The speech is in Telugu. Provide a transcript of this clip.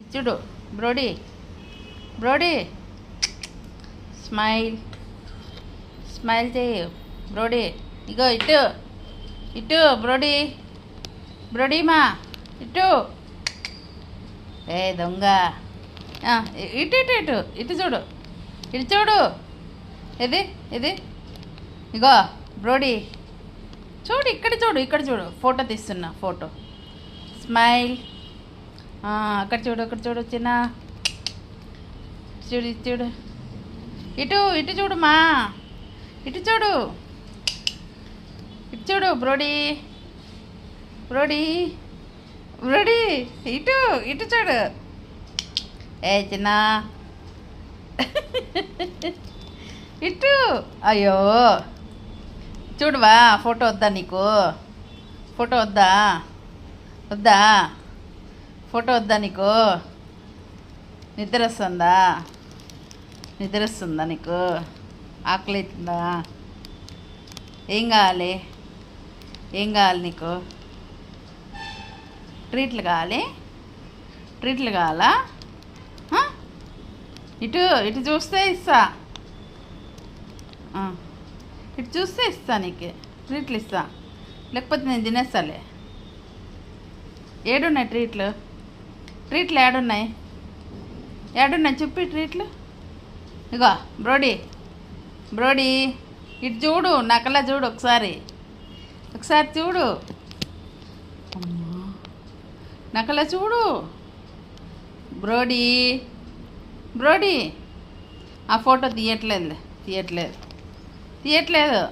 చూడు బ్రోడీ బ్రోడీ స్మైల్ స్మైల్ చేయు బ్రోడీ. ఇగో ఇటు ఇటు బ్రోడీ బ్రోడీమా ఇటు. ఏ దొంగ ఇటు ఇటు ఇటు ఇటు చూడు ఇటు చూడు. ఇది ఇది ఇగో బ్రోడీ చూడు ఇక్కడ చూడు ఇక్కడ చూడు. ఫోటో తీస్తున్నా ఫోటో. స్మైల్. అక్కడ చూడు అక్కడ చూడు చిన్న చూడు ఇటు చూడు ఇటు ఇటు చూడు మా ఇటు చూడు ఇటు చూడు బ్రోడీ బ్రోడీ బ్రోడీ ఇటు ఇటు చూడు. ఏ చిన్న ఇటు. అయ్యో చూడవా ఫోటో వద్దా నీకు? ఫోటో వద్దా వద్దా ఫోటో వద్దా నీకు? నిద్ర వస్తుందా? నిద్ర వస్తుందా నీకు? ఆకలి అవుతుందా? ఏం కావాలి? ఏం కావాలి నీకు? ట్రీట్లు కావాలి? ట్రీట్లు కావాలా? ఇటు ఇటు చూస్తే ఇస్తా. ఇటు చూస్తే ఇస్తా నీకు ట్రీట్లు ఇస్తా. లేకపోతే నేను తినేస్తాలే. ఏడున్నాయి ట్రీట్లు? ట్రీట్లు ఏడున్నాయి? ఏడున్నాయి చెప్పి ట్రీట్లు. ఇగో బ్రోడీ బ్రోడీ ఇటు చూడు నకలా చూడు ఒకసారి ఒకసారి చూడు. నకలా చూడు బ్రోడీ బ్రోడీ. ఆ ఫోటో తీయట్లేదు తీయట్లేదు తీయట్లేదు.